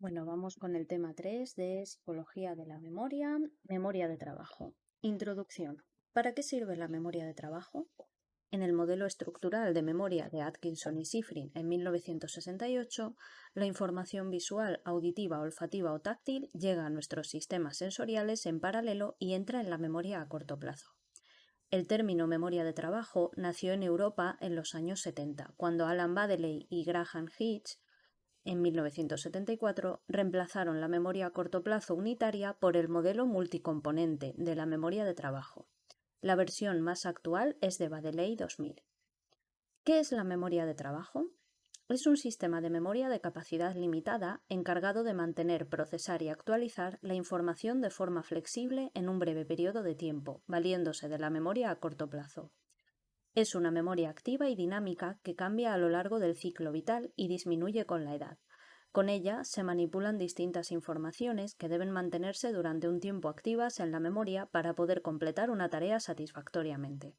Bueno, vamos con el tema 3 de Psicología de la Memoria, Memoria de Trabajo. Introducción. ¿Para qué sirve la memoria de trabajo? En el modelo estructural de memoria de Atkinson y Shiffrin en 1968, la información visual, auditiva, olfativa o táctil llega a nuestros sistemas sensoriales en paralelo y entra en la memoria a corto plazo. El término memoria de trabajo nació en Europa en los años 70, cuando Alan Baddeley y Graham Hitch en 1974 reemplazaron la memoria a corto plazo unitaria por el modelo multicomponente de la memoria de trabajo. La versión más actual es de Baddeley 2000. ¿Qué es la memoria de trabajo? Es un sistema de memoria de capacidad limitada encargado de mantener, procesar y actualizar la información de forma flexible en un breve periodo de tiempo, valiéndose de la memoria a corto plazo. Es una memoria activa y dinámica que cambia a lo largo del ciclo vital y disminuye con la edad. Con ella se manipulan distintas informaciones que deben mantenerse durante un tiempo activas en la memoria para poder completar una tarea satisfactoriamente.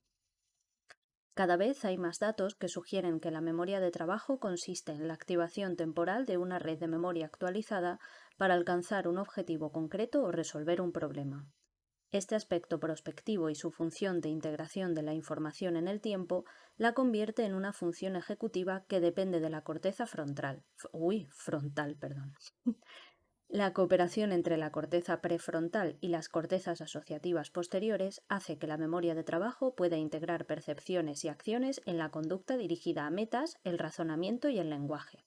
Cada vez hay más datos que sugieren que la memoria de trabajo consiste en la activación temporal de una red de memoria actualizada para alcanzar un objetivo concreto o resolver un problema. Este aspecto prospectivo y su función de integración de la información en el tiempo la convierte en una función ejecutiva que depende de la corteza frontal. La cooperación entre la corteza prefrontal y las cortezas asociativas posteriores hace que la memoria de trabajo pueda integrar percepciones y acciones en la conducta dirigida a metas, el razonamiento y el lenguaje.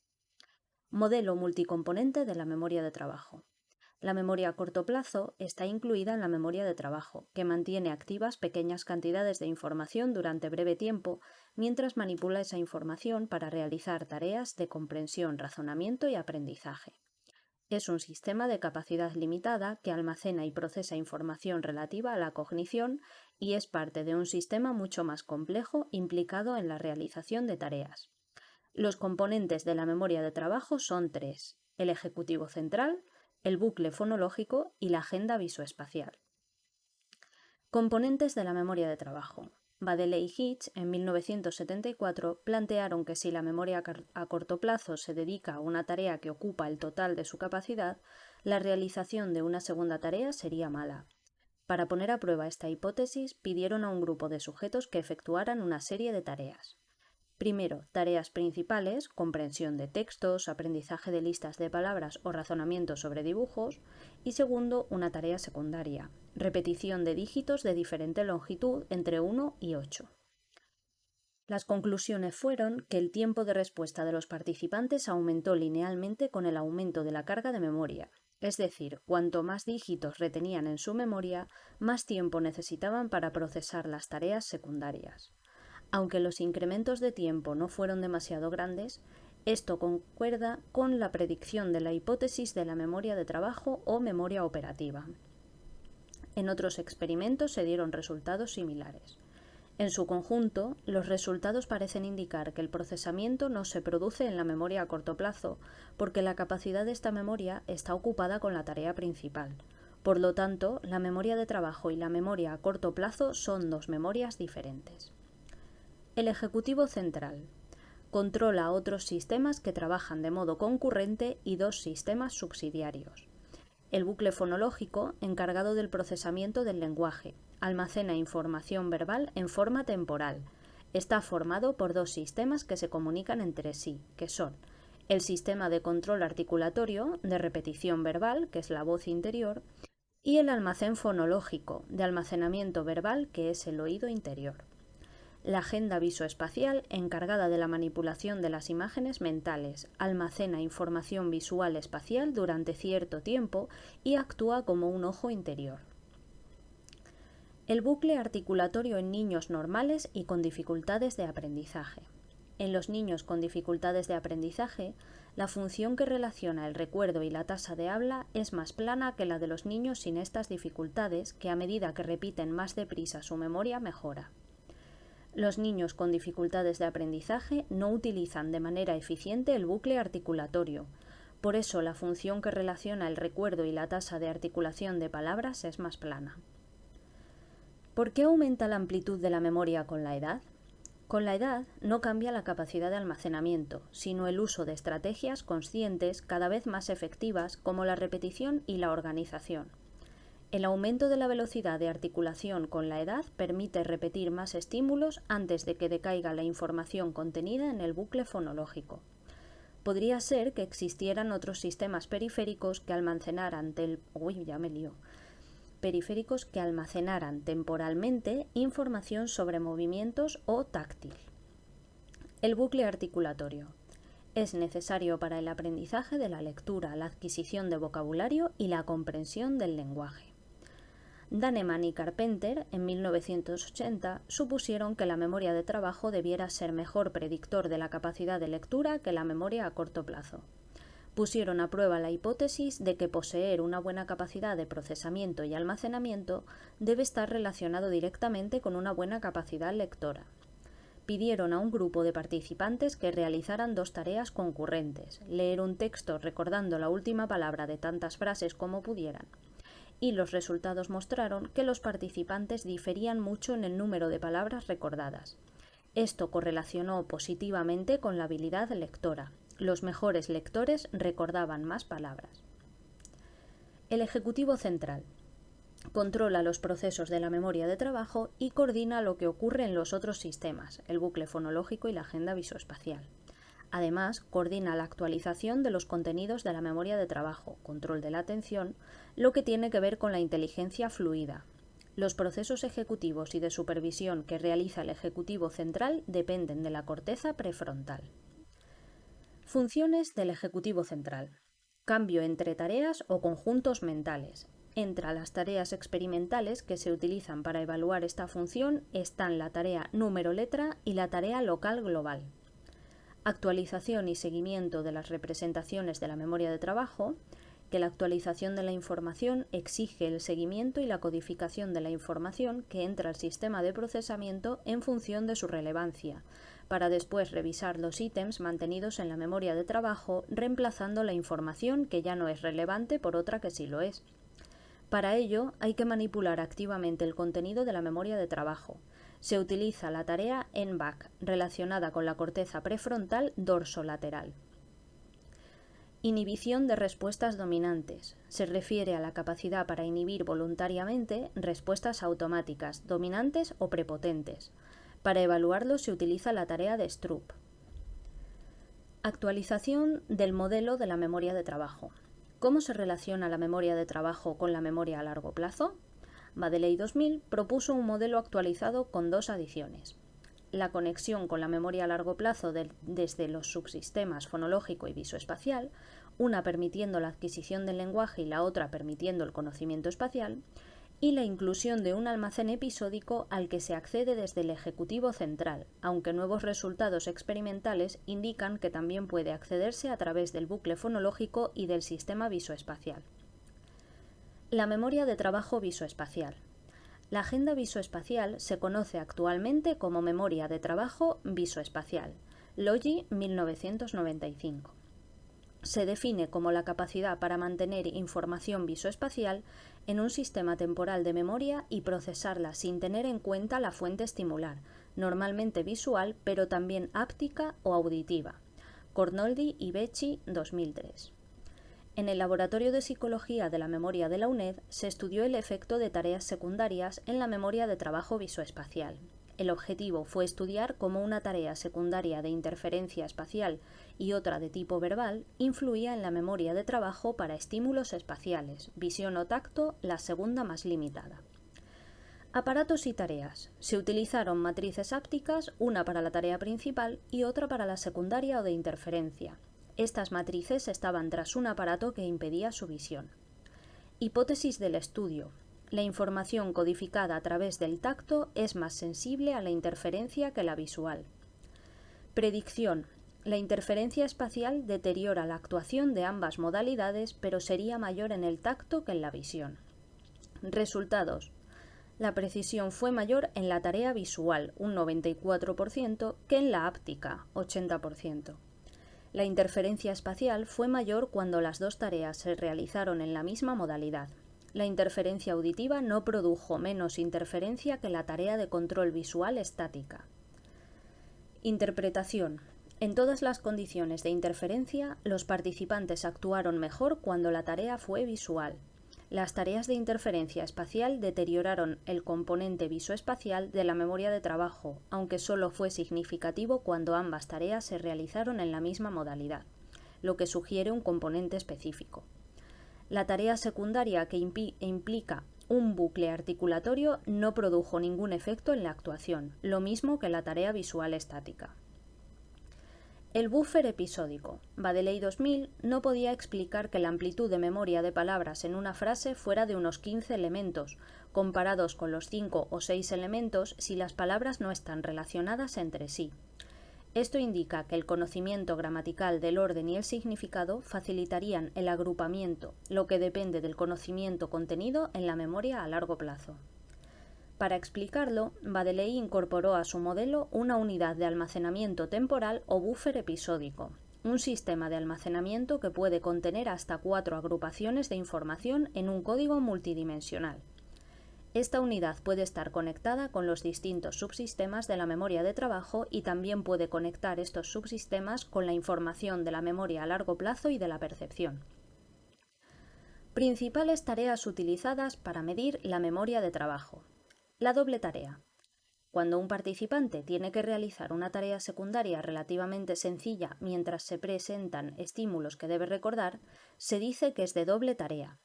Modelo multicomponente de la memoria de trabajo. La memoria a corto plazo está incluida en la memoria de trabajo, que mantiene activas pequeñas cantidades de información durante breve tiempo, mientras manipula esa información para realizar tareas de comprensión, razonamiento y aprendizaje. Es un sistema de capacidad limitada que almacena y procesa información relativa a la cognición y es parte de un sistema mucho más complejo implicado en la realización de tareas. Los componentes de la memoria de trabajo son tres: el ejecutivo central, el bucle fonológico y la agenda visoespacial. Componentes de la memoria de trabajo. Baddeley y Hitch en 1974 plantearon que si la memoria a corto plazo se dedica a una tarea que ocupa el total de su capacidad, la realización de una segunda tarea sería mala. Para poner a prueba esta hipótesis, pidieron a un grupo de sujetos que efectuaran una serie de tareas. Primero, tareas principales, comprensión de textos, aprendizaje de listas de palabras o razonamiento sobre dibujos. Y segundo, una tarea secundaria, repetición de dígitos de diferente longitud entre 1 y 8. Las conclusiones fueron que el tiempo de respuesta de los participantes aumentó linealmente con el aumento de la carga de memoria. Es decir, cuanto más dígitos retenían en su memoria, más tiempo necesitaban para procesar las tareas secundarias. Aunque los incrementos de tiempo no fueron demasiado grandes, esto concuerda con la predicción de la hipótesis de la memoria de trabajo o memoria operativa. En otros experimentos se dieron resultados similares. En su conjunto, los resultados parecen indicar que el procesamiento no se produce en la memoria a corto plazo, porque la capacidad de esta memoria está ocupada con la tarea principal. Por lo tanto, la memoria de trabajo y la memoria a corto plazo son dos memorias diferentes. El ejecutivo central controla otros sistemas que trabajan de modo concurrente y dos sistemas subsidiarios. El bucle fonológico, encargado del procesamiento del lenguaje, almacena información verbal en forma temporal. Está formado por dos sistemas que se comunican entre sí, que son el sistema de control articulatorio, de repetición verbal, que es la voz interior, y el almacén fonológico, de almacenamiento verbal, que es el oído interior. La agenda visoespacial, encargada de la manipulación de las imágenes mentales, almacena información visual espacial durante cierto tiempo y actúa como un ojo interior. El bucle articulatorio en niños normales y con dificultades de aprendizaje. En los niños con dificultades de aprendizaje, la función que relaciona el recuerdo y la tasa de habla es más plana que la de los niños sin estas dificultades, que a medida que repiten más deprisa su memoria mejora. Los niños con dificultades de aprendizaje no utilizan de manera eficiente el bucle articulatorio. Por eso la función que relaciona el recuerdo y la tasa de articulación de palabras es más plana. ¿Por qué aumenta la amplitud de la memoria con la edad? Con la edad no cambia la capacidad de almacenamiento, sino el uso de estrategias conscientes cada vez más efectivas como la repetición y la organización. El aumento de la velocidad de articulación con la edad permite repetir más estímulos antes de que decaiga la información contenida en el bucle fonológico. Podría ser que existieran otros sistemas periféricos que almacenaran temporalmente información sobre movimientos o táctil. El bucle articulatorio es necesario para el aprendizaje de la lectura, la adquisición de vocabulario y la comprensión del lenguaje. Daneman y Carpenter, en 1980, supusieron que la memoria de trabajo debiera ser mejor predictor de la capacidad de lectura que la memoria a corto plazo. Pusieron a prueba la hipótesis de que poseer una buena capacidad de procesamiento y almacenamiento debe estar relacionado directamente con una buena capacidad lectora. Pidieron a un grupo de participantes que realizaran dos tareas concurrentes: leer un texto recordando la última palabra de tantas frases como pudieran. Y los resultados mostraron que los participantes diferían mucho en el número de palabras recordadas. Esto correlacionó positivamente con la habilidad lectora. Los mejores lectores recordaban más palabras. El ejecutivo central controla los procesos de la memoria de trabajo y coordina lo que ocurre en los otros sistemas, el bucle fonológico y la agenda visoespacial. Además, coordina la actualización de los contenidos de la memoria de trabajo, control de la atención, lo que tiene que ver con la inteligencia fluida. Los procesos ejecutivos y de supervisión que realiza el ejecutivo central dependen de la corteza prefrontal. Funciones del ejecutivo central. Cambio entre tareas o conjuntos mentales. Entre las tareas experimentales que se utilizan para evaluar esta función están la tarea número-letra y la tarea local-global. Actualización y seguimiento de las representaciones de la memoria de trabajo, que la actualización de la información exige el seguimiento y la codificación de la información que entra al sistema de procesamiento en función de su relevancia, para después revisar los ítems mantenidos en la memoria de trabajo, reemplazando la información que ya no es relevante por otra que sí lo es. Para ello, hay que manipular activamente el contenido de la memoria de trabajo. Se utiliza la tarea NBAC, relacionada con la corteza prefrontal dorsolateral. Inhibición de respuestas dominantes. Se refiere a la capacidad para inhibir voluntariamente respuestas automáticas, dominantes o prepotentes. Para evaluarlo se utiliza la tarea de Stroop. Actualización del modelo de la memoria de trabajo. ¿Cómo se relaciona la memoria de trabajo con la memoria a largo plazo? Baddeley 2000 propuso un modelo actualizado con dos adiciones: la conexión con la memoria a largo plazo desde los subsistemas fonológico y visoespacial, una permitiendo la adquisición del lenguaje y la otra permitiendo el conocimiento espacial, y la inclusión de un almacén episódico al que se accede desde el ejecutivo central, aunque nuevos resultados experimentales indican que también puede accederse a través del bucle fonológico y del sistema visoespacial. La memoria de trabajo visoespacial. La agenda visoespacial se conoce actualmente como memoria de trabajo visoespacial, Logi 1995. Se define como la capacidad para mantener información visoespacial en un sistema temporal de memoria y procesarla sin tener en cuenta la fuente estimular, normalmente visual, pero también áptica o auditiva. Cornoldi y Becci, 2003. En el Laboratorio de Psicología de la Memoria de la UNED se estudió el efecto de tareas secundarias en la memoria de trabajo visoespacial. El objetivo fue estudiar cómo una tarea secundaria de interferencia espacial y otra de tipo verbal influía en la memoria de trabajo para estímulos espaciales, visión o tacto, la segunda más limitada. Aparatos y tareas. Se utilizaron matrices ápticas, una para la tarea principal y otra para la secundaria o de interferencia. Estas matrices estaban tras un aparato que impedía su visión. Hipótesis del estudio. La información codificada a través del tacto es más sensible a la interferencia que la visual. Predicción. La interferencia espacial deteriora la actuación de ambas modalidades, pero sería mayor en el tacto que en la visión. Resultados. La precisión fue mayor en la tarea visual, un 94%, que en la áptica, 80%. La interferencia espacial fue mayor cuando las dos tareas se realizaron en la misma modalidad. La interferencia auditiva no produjo menos interferencia que la tarea de control visual estática. Interpretación. En todas las condiciones de interferencia, los participantes actuaron mejor cuando la tarea fue visual. Las tareas de interferencia espacial deterioraron el componente visoespacial de la memoria de trabajo, aunque solo fue significativo cuando ambas tareas se realizaron en la misma modalidad, lo que sugiere un componente específico. La tarea secundaria que implica un bucle articulatorio no produjo ningún efecto en la actuación, lo mismo que la tarea visual estática. El buffer episódico. Baddeley 2000 no podía explicar que la amplitud de memoria de palabras en una frase fuera de unos 15 elementos, comparados con los 5 o 6 elementos si las palabras no están relacionadas entre sí. Esto indica que el conocimiento gramatical del orden y el significado facilitarían el agrupamiento, lo que depende del conocimiento contenido en la memoria a largo plazo. Para explicarlo, Baddeley incorporó a su modelo una unidad de almacenamiento temporal o buffer episódico, un sistema de almacenamiento que puede contener hasta 4 agrupaciones de información en un código multidimensional. Esta unidad puede estar conectada con los distintos subsistemas de la memoria de trabajo y también puede conectar estos subsistemas con la información de la memoria a largo plazo y de la percepción. Principales tareas utilizadas para medir la memoria de trabajo. La doble tarea. Cuando un participante tiene que realizar una tarea secundaria relativamente sencilla mientras se presentan estímulos que debe recordar, se dice que es de doble tarea.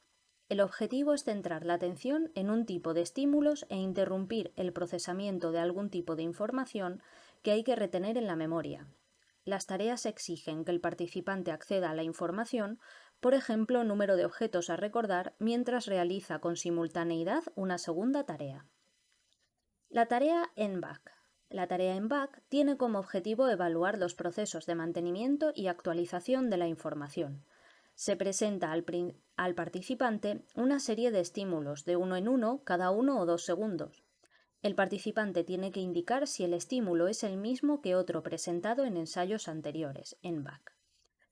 El objetivo es centrar la atención en un tipo de estímulos e interrumpir el procesamiento de algún tipo de información que hay que retener en la memoria. Las tareas exigen que el participante acceda a la información, por ejemplo, número de objetos a recordar, mientras realiza con simultaneidad una segunda tarea. La tarea en-back. La tarea en-back tiene como objetivo evaluar los procesos de mantenimiento y actualización de la información. Se presenta al participante una serie de estímulos de uno en uno cada 1 o 2 segundos. El participante tiene que indicar si el estímulo es el mismo que otro presentado en ensayos anteriores, en-back.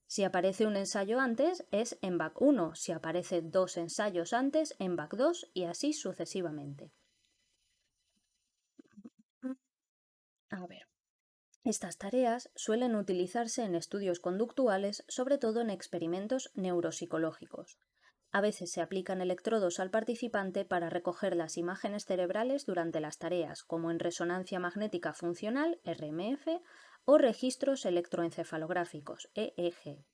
Si aparece un ensayo antes, es en-back 1, si aparece 2 ensayos antes, en-back 2 y así sucesivamente. Estas tareas suelen utilizarse en estudios conductuales, sobre todo en experimentos neuropsicológicos. A veces se aplican electrodos al participante para recoger las imágenes cerebrales durante las tareas, como en resonancia magnética funcional, RMF, o registros electroencefalográficos, EEG.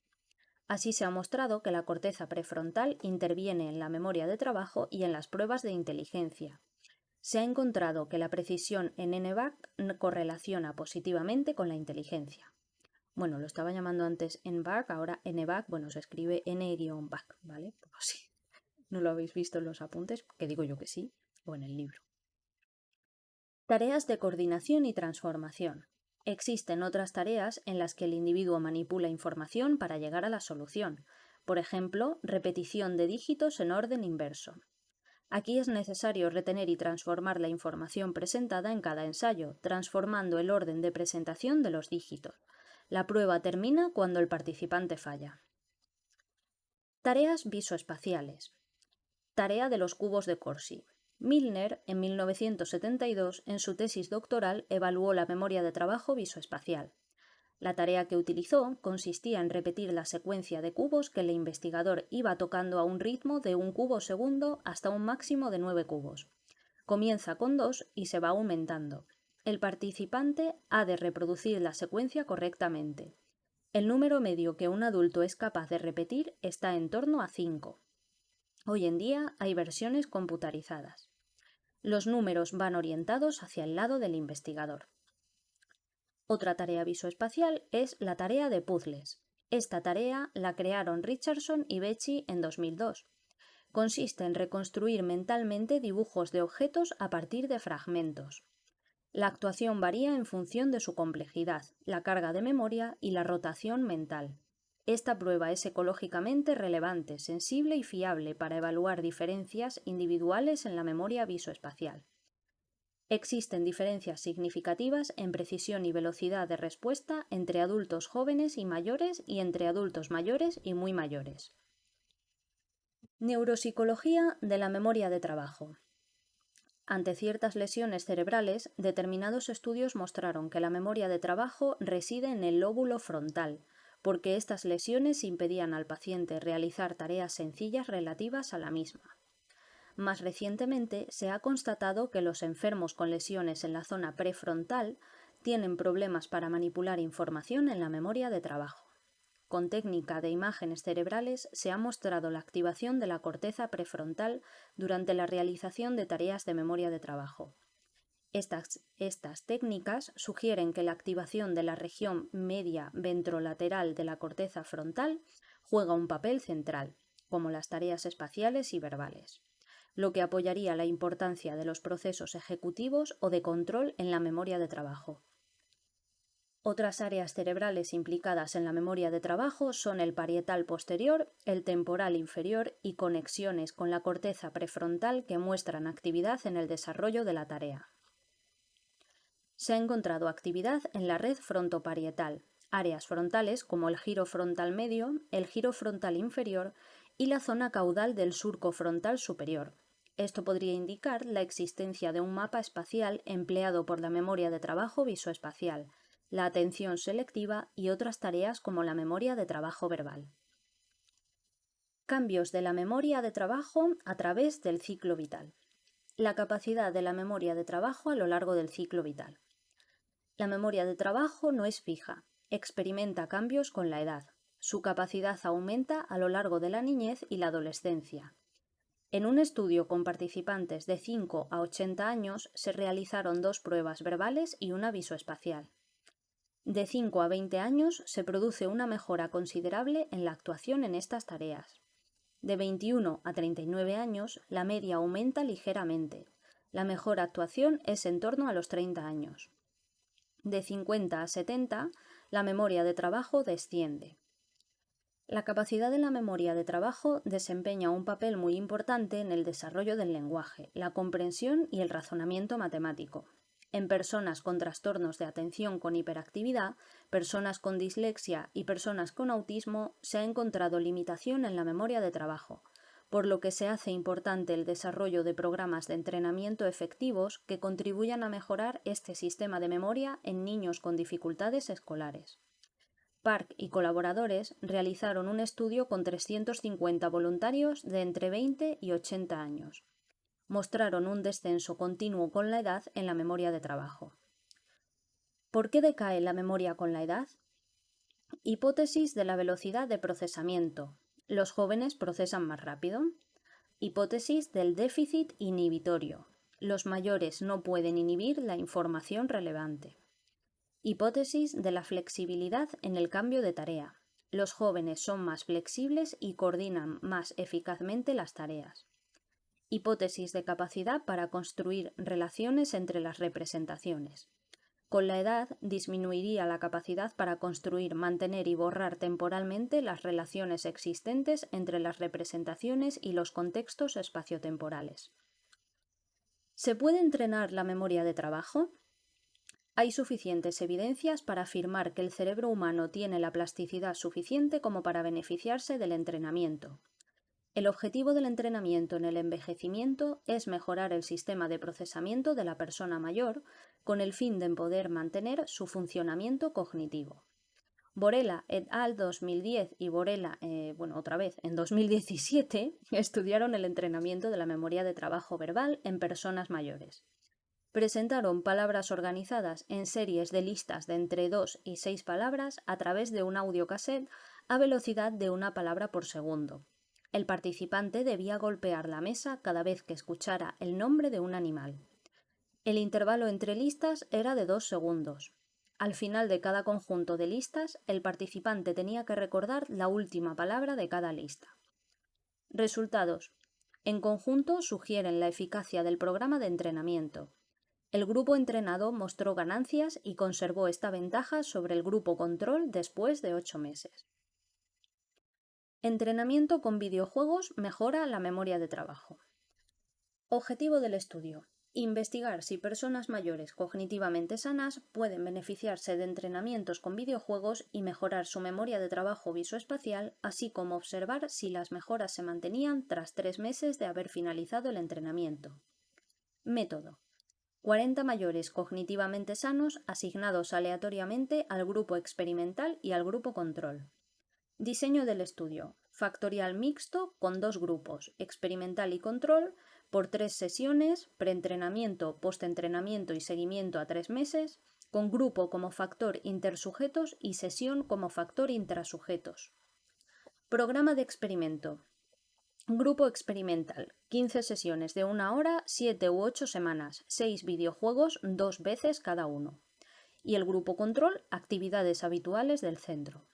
Así se ha mostrado que la corteza prefrontal interviene en la memoria de trabajo y en las pruebas de inteligencia. Se ha encontrado que la precisión en n-back correlaciona positivamente con la inteligencia. Bueno, lo estaba llamando antes n-back, ahora n-back, bueno, se escribe n-back, ¿vale? Por si no lo habéis visto en los apuntes, que digo yo que sí, o en el libro. Tareas de coordinación y transformación. Existen otras tareas en las que el individuo manipula información para llegar a la solución. Por ejemplo, repetición de dígitos en orden inverso. Aquí es necesario retener y transformar la información presentada en cada ensayo, transformando el orden de presentación de los dígitos. La prueba termina cuando el participante falla. Tareas visoespaciales. Tarea de los cubos de Corsi. Milner, en 1972, en su tesis doctoral, evaluó la memoria de trabajo visoespacial. La tarea que utilizó consistía en repetir la secuencia de cubos que el investigador iba tocando a un ritmo de 1 cubo segundo hasta un máximo de 9 cubos. Comienza con 2 y se va aumentando. El participante ha de reproducir la secuencia correctamente. El número medio que un adulto es capaz de repetir está en torno a 5. Hoy en día hay versiones computarizadas. Los números van orientados hacia el lado del investigador. Otra tarea visoespacial es la tarea de puzzles. Esta tarea la crearon Richardson y Becci en 2002. Consiste en reconstruir mentalmente dibujos de objetos a partir de fragmentos. La actuación varía en función de su complejidad, la carga de memoria y la rotación mental. Esta prueba es ecológicamente relevante, sensible y fiable para evaluar diferencias individuales en la memoria visoespacial. Existen diferencias significativas en precisión y velocidad de respuesta entre adultos jóvenes y mayores y entre adultos mayores y muy mayores. Neuropsicología de la memoria de trabajo. Ante ciertas lesiones cerebrales, determinados estudios mostraron que la memoria de trabajo reside en el lóbulo frontal, porque estas lesiones impedían al paciente realizar tareas sencillas relativas a la misma. Más recientemente, se ha constatado que los enfermos con lesiones en la zona prefrontal tienen problemas para manipular información en la memoria de trabajo. Con técnica de imágenes cerebrales se ha mostrado la activación de la corteza prefrontal durante la realización de tareas de memoria de trabajo. Estas técnicas sugieren que la activación de la región media ventrolateral de la corteza frontal juega un papel central, como las tareas espaciales y verbales, lo que apoyaría la importancia de los procesos ejecutivos o de control en la memoria de trabajo. Otras áreas cerebrales implicadas en la memoria de trabajo son el parietal posterior, el temporal inferior y conexiones con la corteza prefrontal que muestran actividad en el desarrollo de la tarea. Se ha encontrado actividad en la red frontoparietal, áreas frontales como el giro frontal medio, el giro frontal inferior y la zona caudal del surco frontal superior. Esto podría indicar la existencia de un mapa espacial empleado por la memoria de trabajo visoespacial, la atención selectiva y otras tareas como la memoria de trabajo verbal. Cambios de la memoria de trabajo a través del ciclo vital. La capacidad de la memoria de trabajo a lo largo del ciclo vital. La memoria de trabajo no es fija, experimenta cambios con la edad. Su capacidad aumenta a lo largo de la niñez y la adolescencia. En un estudio con participantes de 5 a 80 años se realizaron 2 pruebas verbales y una visoespacial. De 5 a 20 años se produce una mejora considerable en la actuación en estas tareas. De 21 a 39 años, la media aumenta ligeramente. La mejor actuación es en torno a los 30 años. De 50 a 70, la memoria de trabajo desciende. La capacidad de la memoria de trabajo desempeña un papel muy importante en el desarrollo del lenguaje, la comprensión y el razonamiento matemático. En personas con trastornos de atención con hiperactividad, personas con dislexia y personas con autismo se ha encontrado limitación en la memoria de trabajo, por lo que se hace importante el desarrollo de programas de entrenamiento efectivos que contribuyan a mejorar este sistema de memoria en niños con dificultades escolares. Park y colaboradores realizaron un estudio con 350 voluntarios de entre 20 y 80 años. Mostraron un descenso continuo con la edad en la memoria de trabajo. ¿Por qué decae la memoria con la edad? Hipótesis de la velocidad de procesamiento. Los jóvenes procesan más rápido. Hipótesis del déficit inhibitorio. Los mayores no pueden inhibir la información relevante. Hipótesis de la flexibilidad en el cambio de tarea. Los jóvenes son más flexibles y coordinan más eficazmente las tareas. Hipótesis de capacidad para construir relaciones entre las representaciones. Con la edad disminuiría la capacidad para construir, mantener y borrar temporalmente las relaciones existentes entre las representaciones y los contextos espaciotemporales. ¿Se puede entrenar la memoria de trabajo? Hay suficientes evidencias para afirmar que el cerebro humano tiene la plasticidad suficiente como para beneficiarse del entrenamiento. El objetivo del entrenamiento en el envejecimiento es mejorar el sistema de procesamiento de la persona mayor con el fin de poder mantener su funcionamiento cognitivo. Borella et al. 2010 y Borella, otra vez, en 2017, estudiaron el entrenamiento de la memoria de trabajo verbal en personas mayores. Presentaron palabras organizadas en series de listas de entre 2 y 6 palabras a través de un audiocassette a velocidad de una palabra por segundo. El participante debía golpear la mesa cada vez que escuchara el nombre de un animal. El intervalo entre listas era de 2 segundos. Al final de cada conjunto de listas, el participante tenía que recordar la última palabra de cada lista. Resultados. En conjunto sugieren la eficacia del programa de entrenamiento. El grupo entrenado mostró ganancias y conservó esta ventaja sobre el grupo control después de 8 meses. Entrenamiento con videojuegos mejora la memoria de trabajo. Objetivo del estudio. Investigar si personas mayores cognitivamente sanas pueden beneficiarse de entrenamientos con videojuegos y mejorar su memoria de trabajo visoespacial, así como observar si las mejoras se mantenían tras 3 meses de haber finalizado el entrenamiento. Método: 40 mayores cognitivamente sanos asignados aleatoriamente al grupo experimental y al grupo control. Diseño del estudio: factorial mixto con 2 grupos, experimental y control, por 3 sesiones, preentrenamiento, postentrenamiento y seguimiento a 3 meses, con grupo como factor intersujetos y sesión como factor intrasujetos. Programa de experimento: grupo experimental, 15 sesiones de 1 hora, 7 u 8 semanas, 6 videojuegos 2 veces cada uno. Y el grupo control, actividades habituales del centro.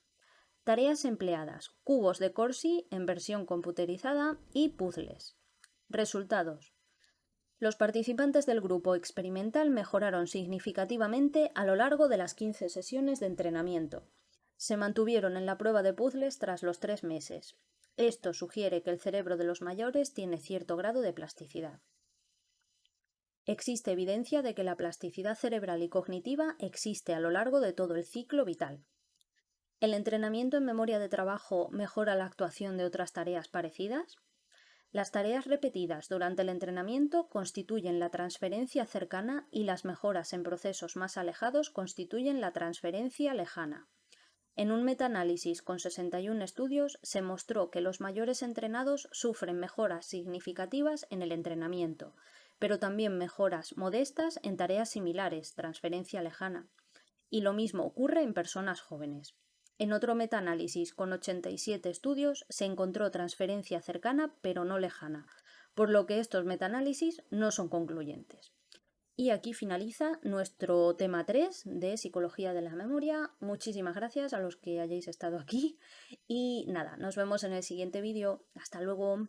Tareas empleadas: cubos de Corsi en versión computerizada y puzzles. Resultados: los participantes del grupo experimental mejoraron significativamente a lo largo de las 15 sesiones de entrenamiento. Se mantuvieron en la prueba de puzzles tras los 3 meses. Esto sugiere que el cerebro de los mayores tiene cierto grado de plasticidad. Existe evidencia de que la plasticidad cerebral y cognitiva existe a lo largo de todo el ciclo vital. ¿El entrenamiento en memoria de trabajo mejora la actuación de otras tareas parecidas? Las tareas repetidas durante el entrenamiento constituyen la transferencia cercana y las mejoras en procesos más alejados constituyen la transferencia lejana. En un metaanálisis con 61 estudios se mostró que los mayores entrenados sufren mejoras significativas en el entrenamiento, pero también mejoras modestas en tareas similares, transferencia lejana. Y lo mismo ocurre en personas jóvenes. En otro metaanálisis con 87 estudios se encontró transferencia cercana pero no lejana, por lo que estos metaanálisis no son concluyentes. Y aquí finaliza nuestro tema 3 de Psicología de la Memoria. Muchísimas gracias a los que hayáis estado aquí y nada, nos vemos en el siguiente vídeo. Hasta luego.